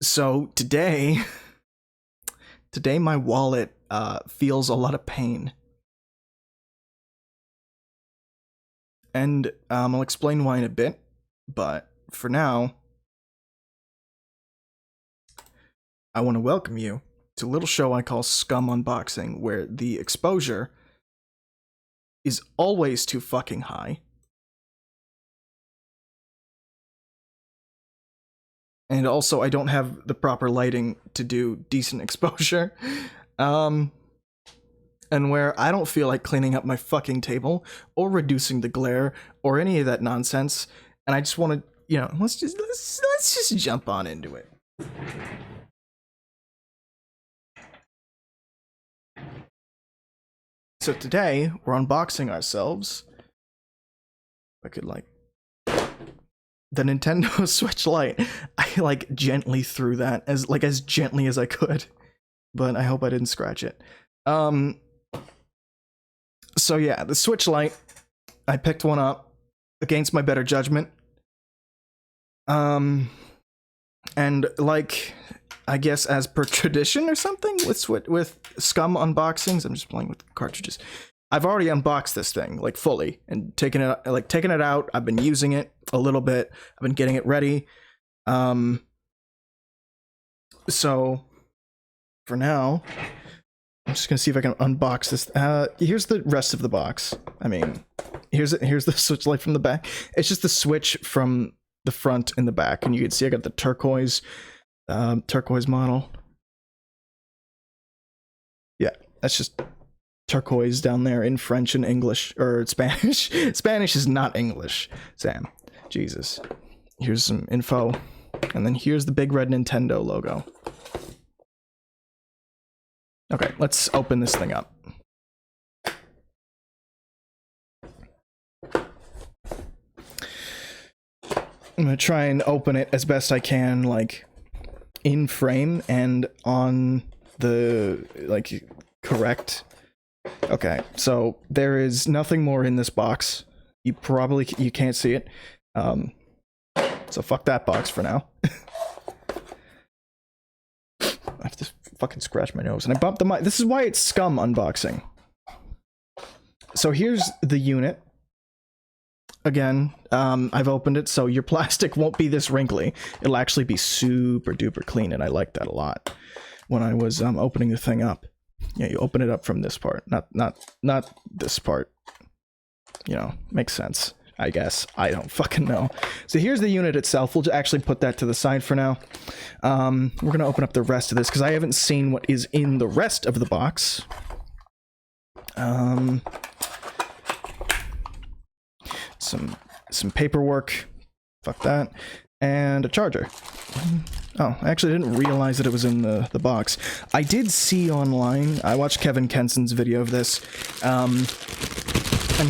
So today my wallet feels a lot of pain. And I'll explain why in a bit, but for now, I want to welcome you to a little show I call SCUM Unboxing, where the exposure is always too fucking high. And also, I don't have the proper lighting to do decent exposure. And where I don't feel like cleaning up my fucking table, or reducing the glare, or any of that nonsense. And I just want to, you know, let's just jump on into it. So today, we're unboxing ourselves. I could, like, the Nintendo Switch Lite. I, like, gently threw that, as gently as I could. But I hope I didn't scratch it. So yeah, the Switch Lite, I picked one up against my better judgment. And like, I guess as per tradition or something with SCUM unboxings, I'm just playing with cartridges. I've already unboxed this thing, like, fully, and taken it out. I've been using it a little bit. I've been getting it ready. So for now, I'm just gonna see if I can unbox this. Here's the rest of the box. I mean, here's the Switch Lite from the back. It's just the Switch from the front and the back, and you can see I got the turquoise model. Yeah, that's just turquoise down there in French and English, or Spanish. Spanish is not English, Sam. Jesus. Here's some info, and then here's the big red Nintendo logo. Okay, let's open this thing up. I'm gonna try and open it as best I can, like, in frame and on the, like, correct. Okay, so there is nothing more in this box. You can't see it. So fuck that box for now. I have to fucking scratch my nose, and I bumped the mic. This is why it's SCUM unboxing. So here's the unit. Again, I've opened it, so your plastic won't be this wrinkly. It'll actually be super duper clean, and I like that a lot. When I was opening the thing up, yeah, you open it up from this part, not this part. You know, makes sense, I guess. I don't fucking know. So here's the unit itself. We'll actually put that to the side for now. We're gonna open up the rest of this because I haven't seen what is in the rest of the box. Some paperwork. Fuck that. And a charger. Oh, I actually didn't realize that it was in the box. I did see online, I watched Kevin Kenson's video of this, and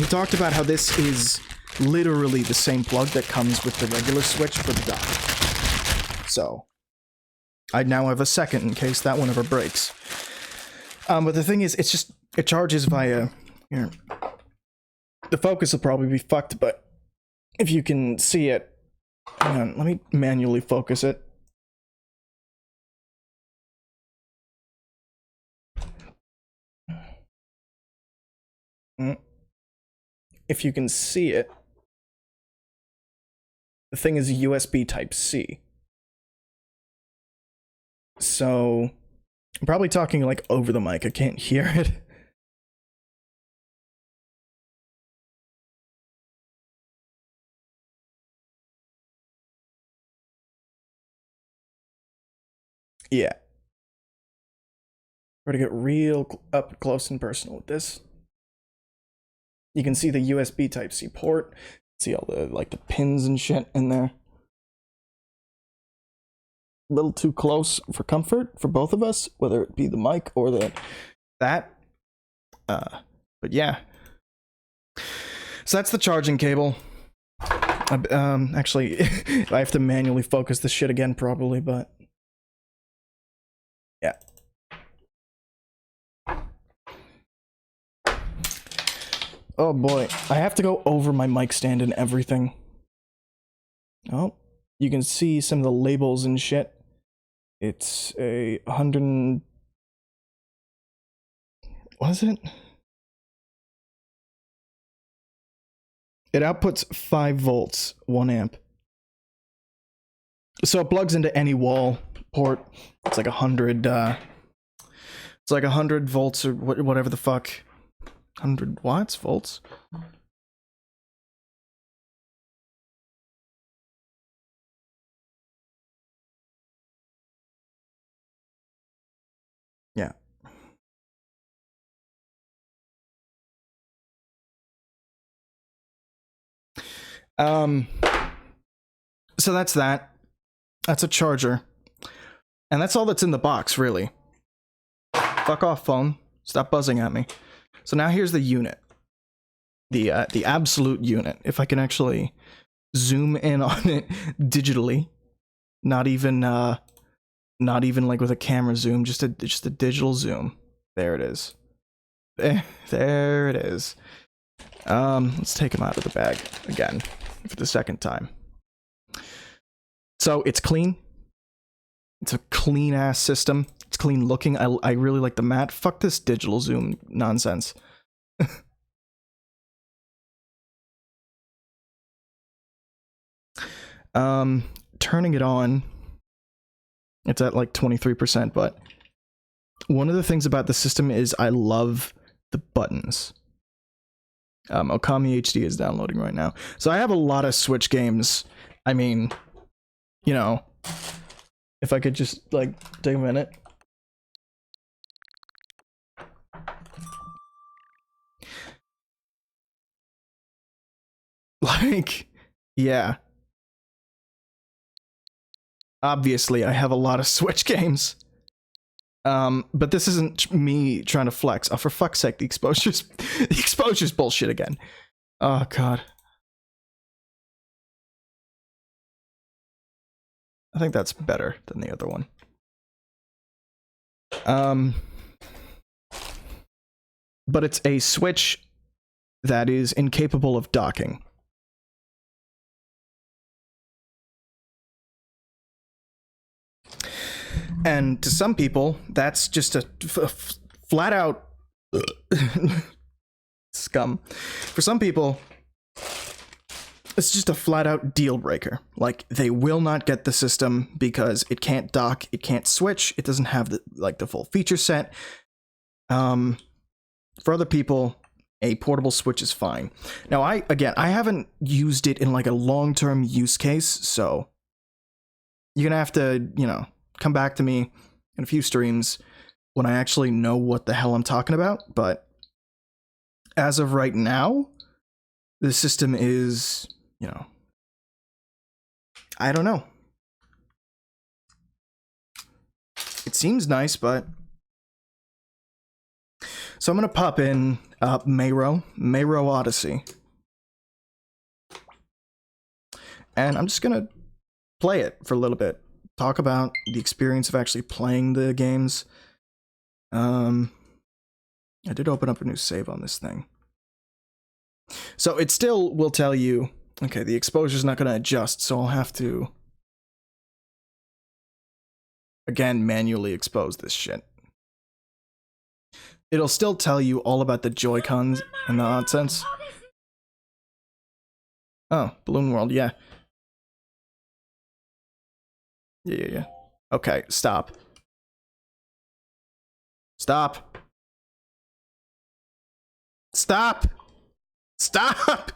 he talked about how this is literally the same plug that comes with the regular Switch for the dock. So, I now have a second in case that one ever breaks. But the thing is, it charges via, here. The focus will probably be fucked, but if you can see it, hang on, let me manually focus it. If you can see it, the thing is USB Type-C. So, I'm probably talking, like, over the mic. I can't hear it. Yeah. We're gonna get real up close and personal with this. You can see the USB Type-C port. See all the, like, the pins and shit in there. A little too close for comfort for both of us, whether it be the mic or that. But yeah. So that's the charging cable. Actually, I have to manually focus this shit again probably, but yeah. Oh boy, I have to go over my mic stand and everything. Oh, you can see some of the labels and shit. It's a 100. What is it? It outputs 5 volts, 1 amp. So it plugs into any wall port. It's like 100. It's like 100 volts or whatever the fuck. 100 watts, volts. Yeah. So that's that. That's a charger. And that's all that's in the box, really. Fuck off, phone. Stop buzzing at me. So now here's the unit. The absolute unit. If I can actually zoom in on it digitally. Not even like with a camera zoom, just a digital zoom. There it is. There it is. Let's take him out of the bag again for the second time. So it's clean. It's a clean ass system. It's clean looking. I really like the matte. Fuck this digital zoom nonsense. Turning it on, it's at like 23%, but one of the things about the system is I love the buttons. Okami HD is downloading right now. So I have a lot of Switch games. I mean, you know, if I could just, like, take a minute. Like, yeah. Obviously, I have a lot of Switch games. But this isn't me trying to flex. Oh, for fuck's sake, the exposure's bullshit again. Oh, God. I think that's better than the other one. But it's a Switch that is incapable of docking. And to some people, that's just a flat out scum. For some people, it's just a flat out deal breaker. Like, they will not get the system because it can't dock, it can't switch, it doesn't have the full feature set. For other people, a portable Switch is fine. Now, I haven't used it in like a long-term use case, so you're gonna have to, you know, come back to me in a few streams when I actually know what the hell I'm talking about, but as of right now, the system is, you know, I don't know. It seems nice, but... So I'm gonna pop in Mayro Odyssey. And I'm just gonna play it for a little bit. Talk about the experience of actually playing the games. I did open up a new save on this thing. So it still will tell you, okay, the exposure's not gonna adjust, so I'll have to, again, manually expose this shit. It'll still tell you all about the Joy-Cons and the nonsense. Oh, Balloon World, yeah. Yeah. Okay, stop. Stop. Stop! Stop!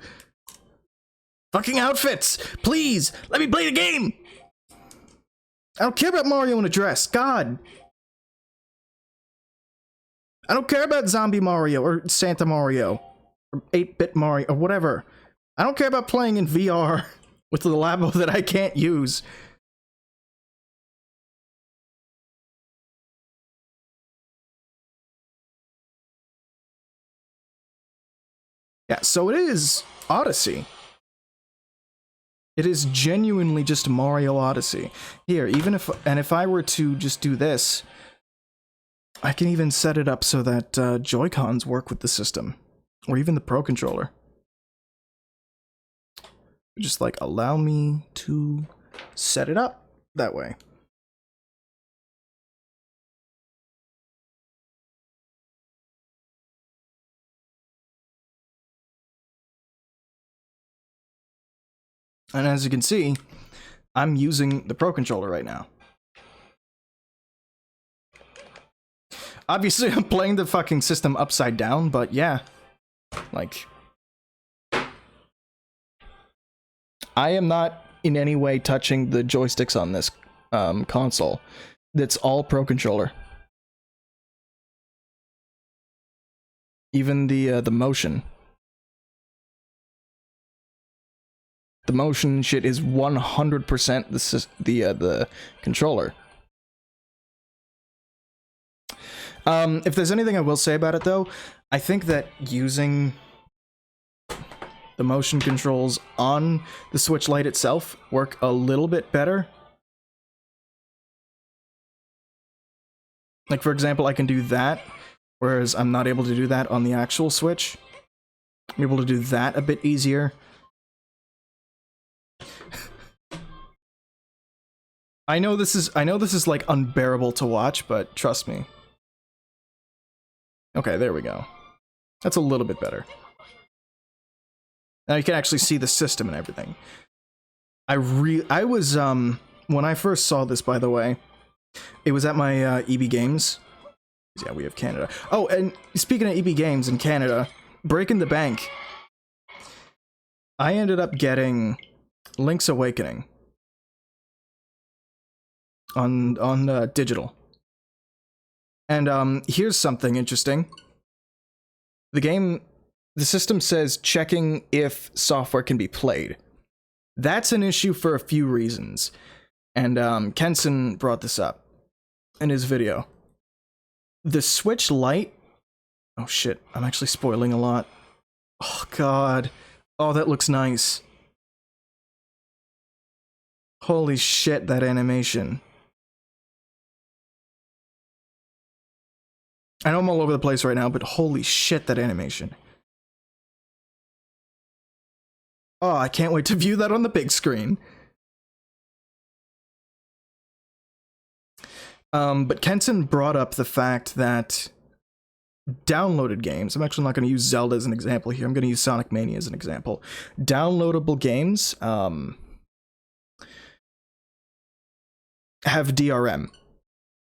Fucking outfits! Please! Let me play the game! I don't care about Mario in a dress. God! I don't care about Zombie Mario or Santa Mario or 8-bit Mario or whatever. I don't care about playing in VR with the Labo that I can't use. Yeah, so it is Odyssey. It is genuinely just Mario Odyssey. Here, even if I were to just do this, I can even set it up so that Joy-Cons work with the system, or even the Pro Controller. Just like allow me to set it up that way. And as you can see, I'm using the Pro Controller right now. Obviously, I'm playing the fucking system upside down, but yeah. Like, I am not in any way touching the joysticks on this console. That's all Pro Controller. Even the motion. The motion shit is 100% the controller. If there's anything I will say about it, though, I think that using the motion controls on the Switch Lite itself work a little bit better. Like, for example, I can do that, whereas I'm not able to do that on the actual Switch. I'm able to do that a bit easier. I know this is like unbearable to watch, but trust me. Okay, there we go. That's a little bit better. Now you can actually see the system and everything. I was when I first saw this, by the way, it was at my EB Games. Yeah, we have Canada. Oh, and speaking of EB Games in Canada, Breaking the Bank. I ended up getting Link's Awakening on digital. And here's something interesting. The system says checking if software can be played. That's an issue for a few reasons. And Kenson brought this up in his video. The Switch Lite... Oh shit, I'm actually spoiling a lot. Oh god. Oh, that looks nice. Holy shit, that animation. I know I'm all over the place right now, but holy shit, that animation. Oh, I can't wait to view that on the big screen. But Kenson brought up the fact that downloaded games, I'm actually not going to use Zelda as an example here, I'm going to use Sonic Mania as an example. Downloadable games have DRM,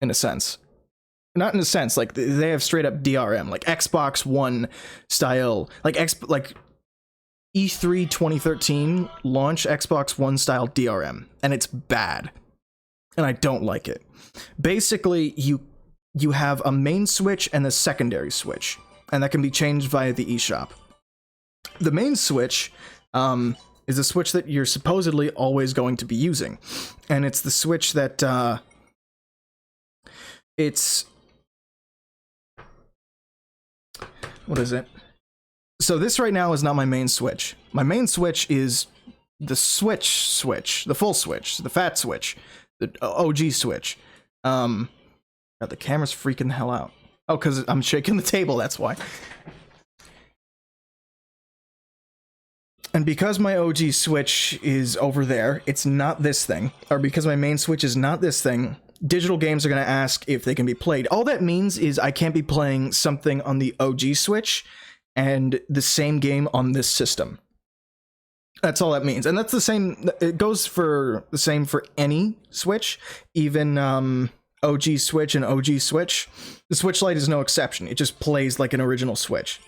in a sense. Not in a sense, like, they have straight up DRM, like Xbox One style, like E3 2013 launch Xbox One style DRM, and it's bad. And I don't like it. Basically, you have a main switch and a secondary switch, and that can be changed via the eShop. The main switch is a switch that you're supposedly always going to be using, and it's the switch that it's... What is it? So this right now is not my main switch. My main switch is the switch, the full switch, the fat switch, the OG switch. God, the camera's freaking the hell out. Oh, because I'm shaking the table, that's why. And because my OG switch is over there, it's not this thing, or because my main switch is not this thing, digital games are going to ask if they can be played. All that means is I can't be playing something on the OG Switch and the same game on this system. That's all that means. And that's the same, it goes for the same for any Switch, even OG Switch and OG Switch. The Switch Lite is no exception. It just plays like an original Switch.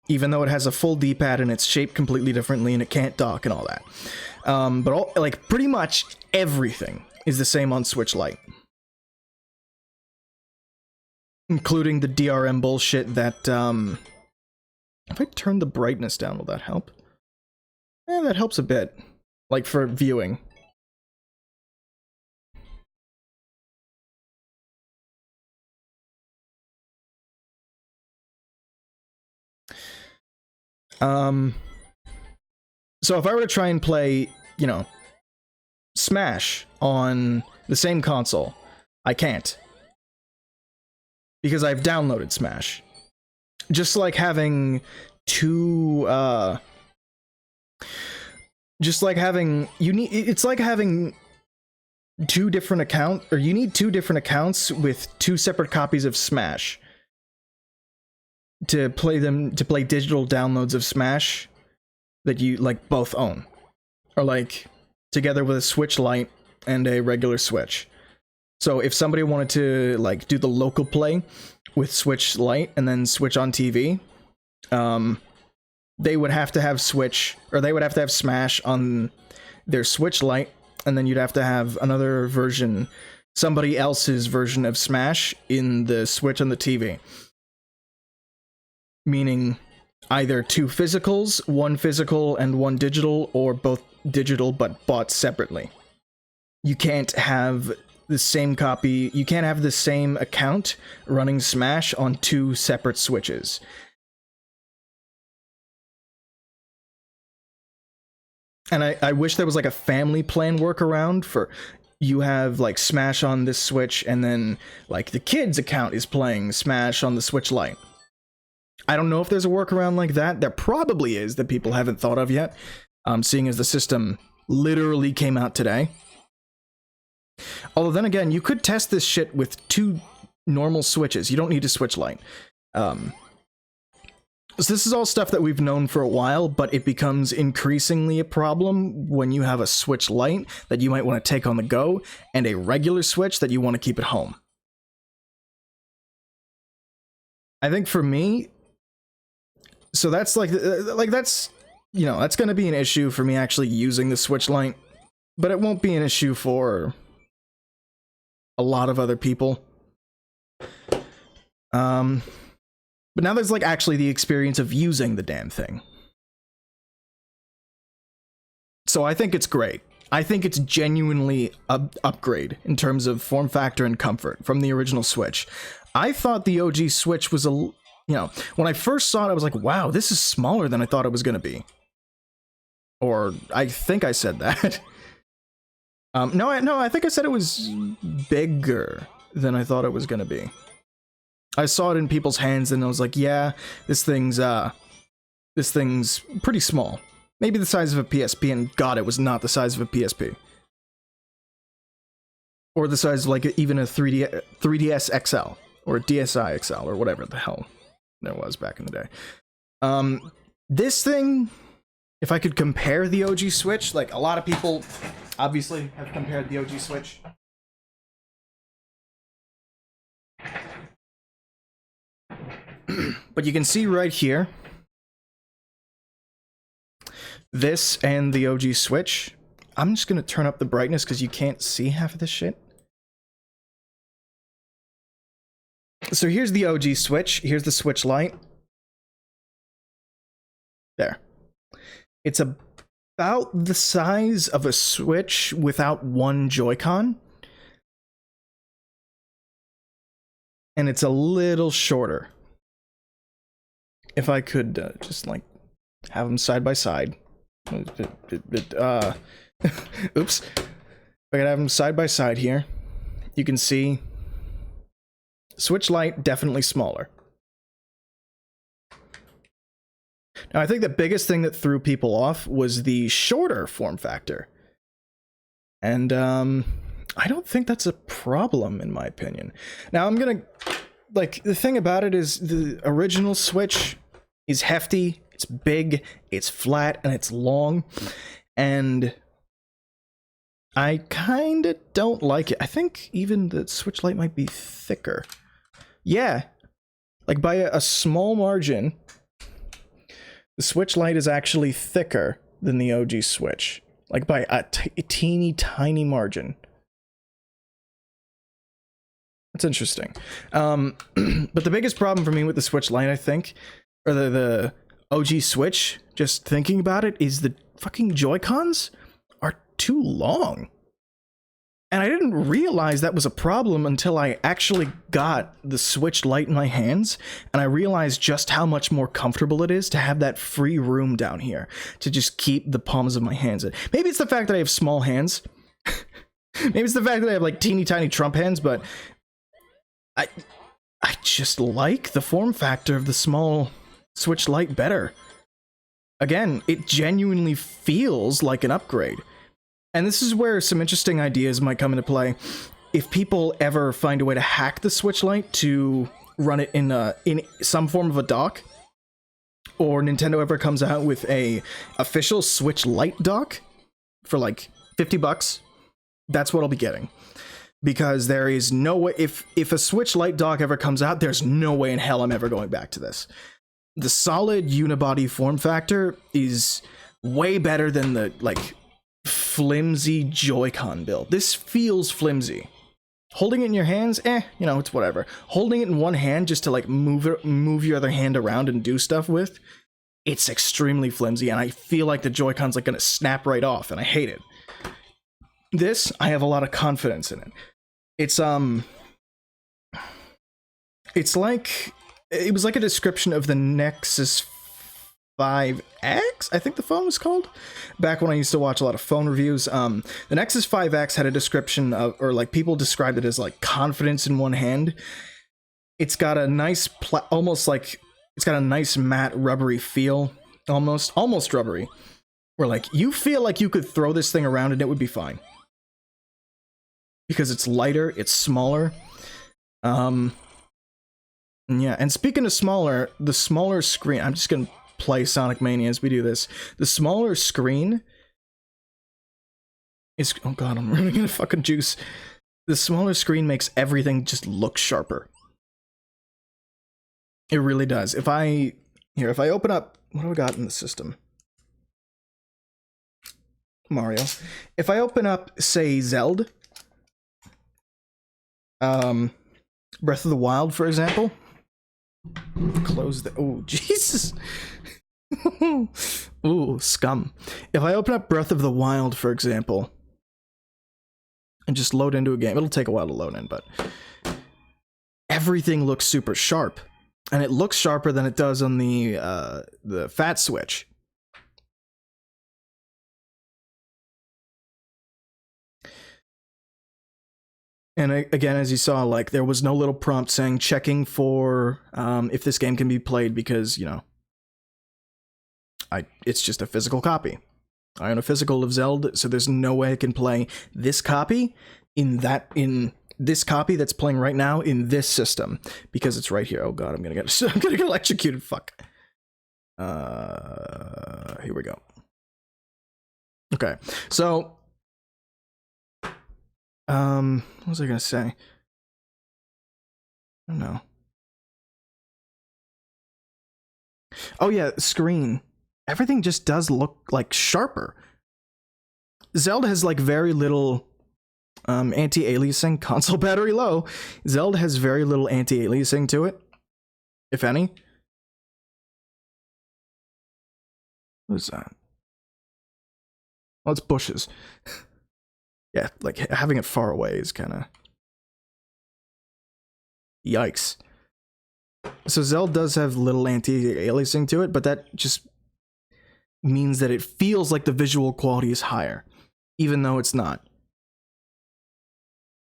Even though it has a full D-pad and it's shaped completely differently and it can't dock and all that. But like pretty much everything is the same on Switch Lite. Including the DRM bullshit that, if I turn the brightness down, will that help? Yeah, that helps a bit. Like for viewing. So if I were to try and play, you know, Smash on the same console, I can't. Because I've downloaded Smash. Just like having two, just like having, it's like having two different accounts, or you need two different accounts with two separate copies of Smash. to play digital downloads of Smash that you like both own, or like together with a Switch Lite and a regular Switch. So if somebody wanted to like do the local play with Switch Lite and then Switch on TV, they would have to have Smash on their Switch Lite, and then you'd have to have another version, somebody else's version of Smash in the Switch on the TV. Meaning either two physicals, one physical and one digital, or both digital but bought separately. You can't have the same copy, you can't have the same account running Smash on two separate Switches. And I wish there was like a family plan workaround for you have like Smash on this Switch and then like the kid's account is playing Smash on the Switch Lite. I don't know if there's a workaround like that. There probably is that people haven't thought of yet, seeing as the system literally came out today. Although then again, you could test this shit with two normal Switches. You don't need a Switch Lite. So this is all stuff that we've known for a while, but it becomes increasingly a problem when you have a Switch Lite that you might want to take on the go, and a regular Switch that you want to keep at home. I think for me, so that's that's, you know, that's going to be an issue for me actually using the Switch Lite, but it won't be an issue for a lot of other people. But now there's like actually the experience of using the damn thing. So I think it's great. I think it's genuinely an upgrade in terms of form factor and comfort from the original Switch. I thought the OG Switch was you know, when I first saw it, I was like, wow, this is smaller than I thought it was going to be. Or I think I said that. No, I think I said it was bigger than I thought it was going to be. I saw it in people's hands and I was like, yeah, this thing's pretty small. Maybe the size of a PSP, and God, it was not the size of a PSP. Or the size of like even a 3DS XL, or a DSi XL, or whatever the hell there was back in the day. This thing, if I could compare the OG Switch, like a lot of people obviously have compared the OG Switch. But you can see right here, this and the OG Switch. I'm just going to turn up the brightness because you can't see half of this shit. So here's the OG Switch. Here's the Switch Lite. There. It's about the size of a Switch without one Joy-Con. And it's a little shorter. If I could just like have them side by side. Oops. If I could have them side by side here, you can see Switch Lite definitely smaller. Now, I think the biggest thing that threw people off was the shorter form factor. And I don't think that's a problem, in my opinion. Now, I'm gonna, like, the thing about it is the original Switch is hefty, it's big, it's flat, and it's long, and I kinda don't like it. I think even the Switch Lite might be thicker. Yeah, like by a small margin, the Switch Lite is actually thicker than the OG Switch. Like by a teeny tiny margin. That's interesting. But the biggest problem for me with the Switch Lite, I think, or the OG Switch, just thinking about it, is the fucking Joy-Cons are too long. And I didn't realize that was a problem until I actually got the Switch Lite in my hands, and I realized just how much more comfortable it is to have that free room down here to just keep the palms of my hands in. Maybe it's the fact that I have small hands. Maybe it's the fact that I have like teeny tiny Trump hands, but I just like the form factor of the small Switch Lite better. Again, it genuinely feels like an upgrade. And this is where some interesting ideas might come into play. If people ever find a way to hack the Switch Lite to run it in some form of a dock, or Nintendo ever comes out with a official Switch Lite dock for like $50, that's what I'll be getting. Because there is no way, if a Switch Lite dock ever comes out, there's no way in hell I'm ever going back to this. The solid unibody form factor is way better than the, like, flimsy Joy-Con build. This feels flimsy. Holding it in your hands, you know, it's whatever. Holding it in one hand just to, like, move your other hand around and do stuff with, it's extremely flimsy, and I feel like the Joy-Con's, like, gonna snap right off, and I hate it. This, I have a lot of confidence in it. It's like, it was like a description of the Nexus 5X, I think the phone was called, back when I used to watch a lot of phone reviews. The Nexus 5X had a description of, or like people described it as like confidence in one hand. It's got a nice, almost like, it's got a nice matte rubbery feel, almost rubbery, where like you feel like you could throw this thing around and it would be fine. Because it's lighter, it's smaller. Yeah, and speaking of smaller, the smaller screen, I'm just gonna play Sonic Mania as we do this. The smaller screen is, oh god, I'm running out of fucking juice. The smaller screen makes everything just look sharper. It really does. If I open up, what do I got in the system? Mario. If I open up, say, Zelda, Breath of the Wild, for example. Close the, oh, Jesus. Ooh, SCUM. If I open up Breath of the Wild, for example, and just load into a game, it'll take a while to load in, but everything looks super sharp. And it looks sharper than it does on the Fat Switch. And again, as you saw, like, there was no little prompt saying checking for if this game can be played because, you know, it's just a physical copy. I own a physical of Zelda, so there's no way I can play this copy in this copy that's playing right now in this system because it's right here. Oh god, I'm gonna get electrocuted. Fuck. Here we go. Okay, so. What was I gonna say? I don't know. Oh yeah, screen. Everything just does look like sharper. Zelda has like very little anti-aliasing. Console battery low. Zelda has very little anti-aliasing to it, if any. What is that? Oh, it's bushes. Yeah, like having it far away is kind of yikes. So Zelda does have little anti-aliasing to it, but that just means that it feels like the visual quality is higher, even though it's not.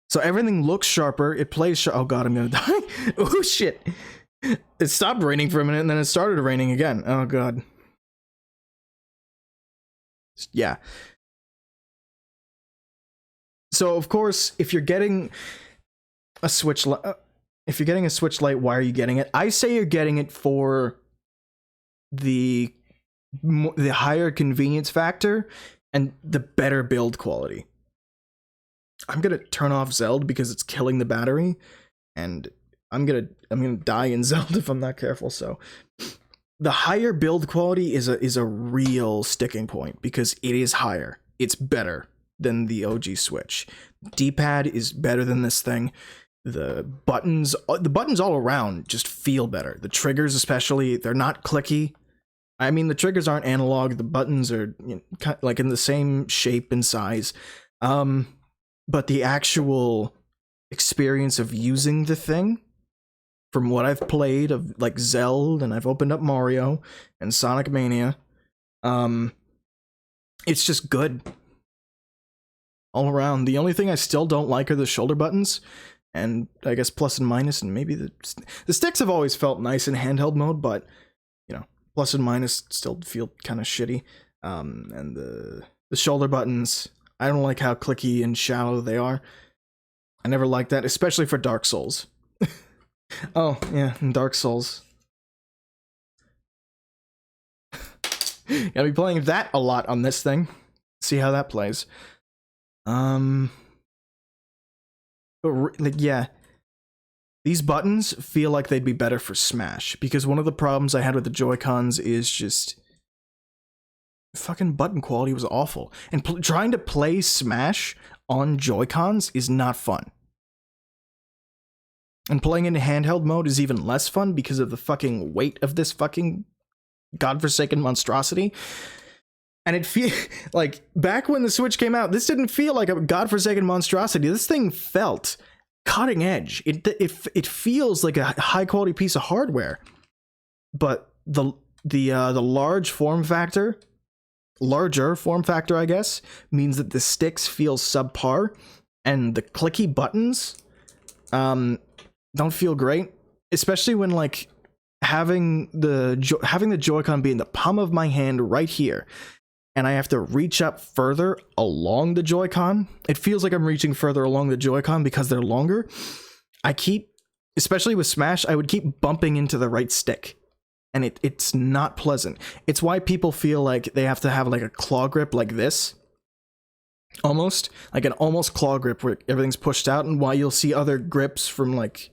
So everything looks sharper, it plays oh god, I'm gonna die. Oh shit. It stopped raining for a minute and then it started raining again. Oh god. Yeah. So of course, if you're getting a Switch Lite, why are you getting it? I say you're getting it for the higher convenience factor and the better build quality. I'm gonna turn off Zelda because it's killing the battery, and I'm gonna die in Zelda if I'm not careful. So the higher build quality is a real sticking point because it is higher. It's better than the OG Switch. D-pad is better than this thing. The buttons all around just feel better. The triggers especially, they're not clicky. I mean, the triggers aren't analog. The buttons are, you know, like in the same shape and size. But the actual experience of using the thing, from what I've played of like Zelda, and I've opened up Mario and Sonic Mania, it's just good. All around. The only thing I still don't like are the shoulder buttons, and I guess plus and minus, and maybe the sticks have always felt nice in handheld mode, but you know, plus and minus still feel kind of shitty. And the shoulder buttons, I don't like how clicky and shallow they are. I never liked that, especially for Dark Souls. Oh, yeah, and Dark Souls. Gotta be playing that a lot on this thing. See how that plays. But like, yeah. These buttons feel like they'd be better for Smash, because one of the problems I had with the Joy-Cons is just fucking button quality was awful. And trying to play Smash on Joy-Cons is not fun. And playing in handheld mode is even less fun because of the fucking weight of this fucking godforsaken monstrosity. And it feels like, back when the Switch came out, this didn't feel like a godforsaken monstrosity. This thing felt cutting edge. It feels like a high quality piece of hardware. But the larger form factor, I guess, means that the sticks feel subpar, and the clicky buttons don't feel great, especially when like having the Joy-Con be in the palm of my hand right here, and I have to reach up further along the Joy-Con. It feels like I'm reaching further along the Joy-Con because they're longer. Especially with Smash, I would keep bumping into the right stick, and it's not pleasant. It's why people feel like they have to have like a claw grip like this, almost like an almost claw grip where everything's pushed out, and why you'll see other grips from like,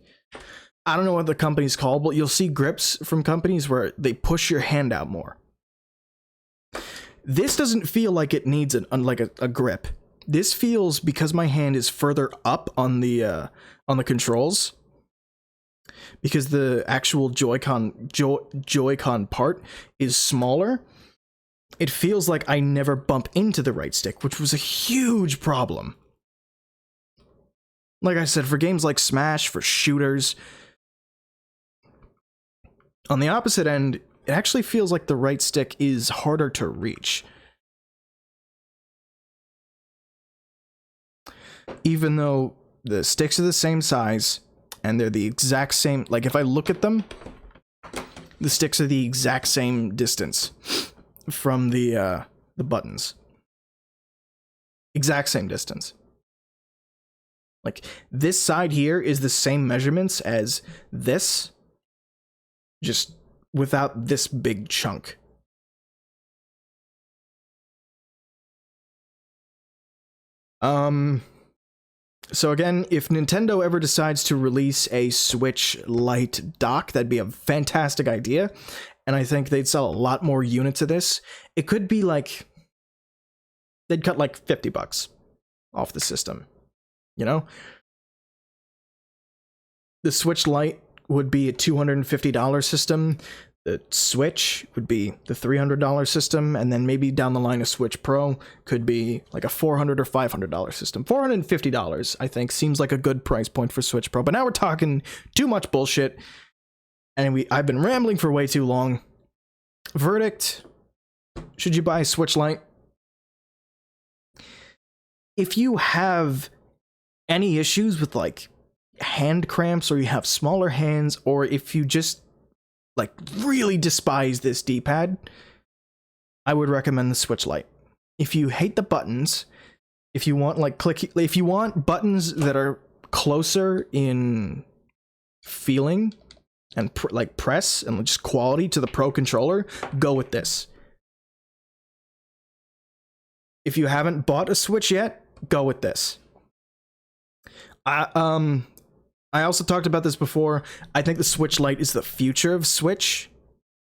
I don't know what the company's called, but you'll see grips from companies where they push your hand out more. This doesn't feel like it needs a grip. This feels, because my hand is further up on the controls, because the actual Joy-Con part is smaller, it feels like I never bump into the right stick, which was a huge problem. Like I said, for games like Smash, for shooters. On the opposite end, it actually feels like the right stick is harder to reach. Even though the sticks are the same size, and they're the exact same, like if I look at them, the sticks are the exact same distance from the buttons. Exact same distance. Like, this side here is the same measurements as this, just without this big chunk. So again, if Nintendo ever decides to release a Switch Lite dock, that'd be a fantastic idea. And I think they'd sell a lot more units of this. It could be like, they'd cut like $50 off the system, you know? The Switch Lite would be a $250 system. The Switch would be the $300 system, and then maybe down the line a Switch Pro could be like a $400 or $500 system. $450, I think, seems like a good price point for Switch Pro. But now we're talking too much bullshit, and I've been rambling for way too long. Verdict: should you buy a Switch Lite? If you have any issues with like hand cramps, or you have smaller hands, or if you just like really despise this D-pad, I would recommend the Switch Lite. If you hate the buttons, if you want like if you want buttons that are closer in feeling and like press and just quality to the Pro controller, go with this. If you haven't bought a Switch yet, go with this. I also talked about this before. I think the Switch Lite is the future of Switch,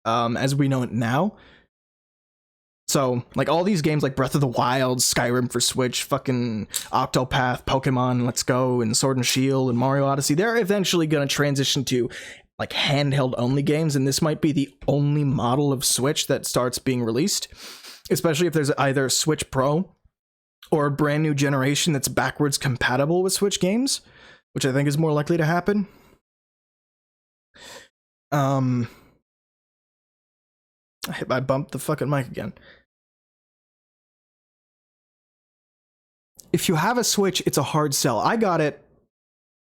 as we know it now. So, like, all these games like Breath of the Wild, Skyrim for Switch, fucking Octopath, Pokemon Let's Go, and Sword and Shield, and Mario Odyssey, they're eventually going to transition to, like, handheld-only games, and this might be the only model of Switch that starts being released, especially if there's either a Switch Pro or a brand new generation that's backwards compatible with Switch games, which I think is more likely to happen. I bumped the fucking mic again. If you have a Switch, it's a hard sell. I got it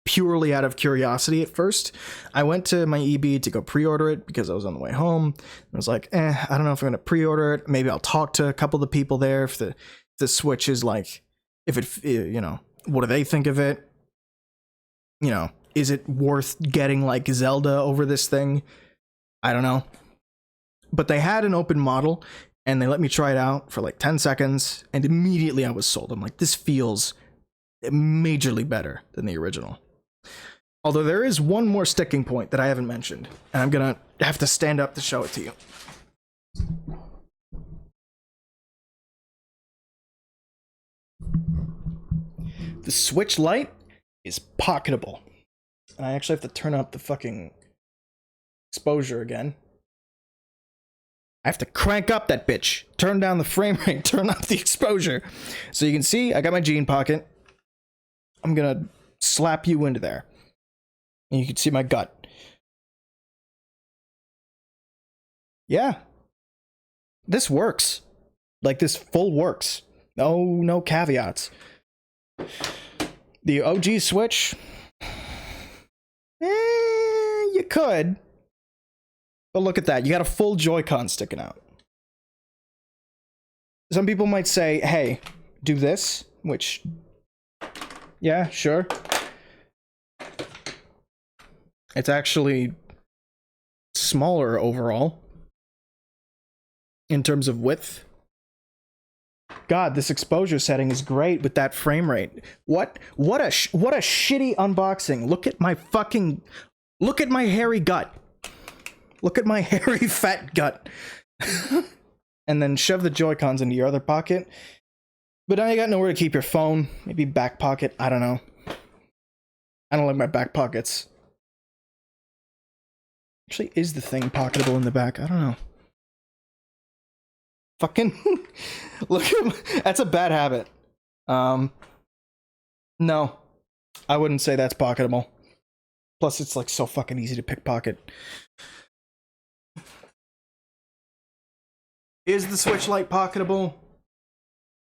purely out of curiosity at first. I went to my EB to go pre-order it because I was on the way home. I was like, I don't know if I'm gonna pre-order it. Maybe I'll talk to a couple of the people there if the Switch is like, if it, you know, what do they think of it? You know, is it worth getting like Zelda over this thing? I don't know. But they had an open model, and they let me try it out for like 10 seconds, and immediately I was sold. I'm like, this feels majorly better than the original. Although there is one more sticking point that I haven't mentioned, and I'm gonna have to stand up to show it to you. The Switch Lite is pocketable. And I actually have to turn up the fucking exposure again. I have to crank up that bitch. Turn down the frame rate, turn up the exposure. So you can see, I got my jean pocket. I'm gonna slap you into there. And you can see my gut. Yeah. This works. Like, this full works. No caveats. The OG Switch, you could. But look at that, you got a full Joy-Con sticking out. Some people might say, hey, do this, which, yeah, sure. It's actually smaller overall in terms of width. God, this exposure setting is great with that frame rate. What a shitty unboxing. Look at my hairy gut. Look at my hairy fat gut. And then shove the Joy-Cons into your other pocket. But now you got nowhere to keep your phone. Maybe back pocket, I don't know. I don't like my back pockets. Actually, is the thing pocketable in the back? I don't know. Fucking look at that's a bad habit. No, I wouldn't say that's pocketable. Plus, it's like so fucking easy to pickpocket. Is the Switch Lite pocketable?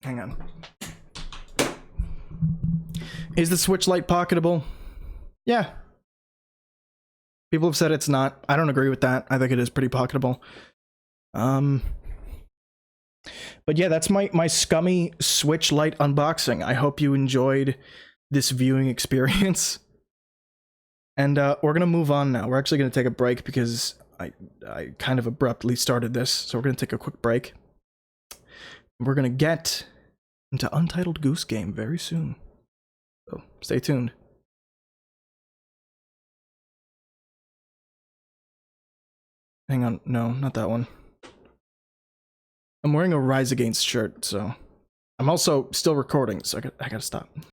Hang on. Is the Switch Lite pocketable? Yeah. People have said it's not. I don't agree with that. I think it is pretty pocketable. But yeah, that's my scummy Switch Lite unboxing. I hope you enjoyed this viewing experience. And we're gonna move on now. We're actually gonna take a break because I kind of abruptly started this, so we're gonna take a quick break. We're gonna get into Untitled Goose Game very soon. So stay tuned. Hang on, no, not that one. I'm wearing a Rise Against shirt, so I'm also still recording, so I gotta stop.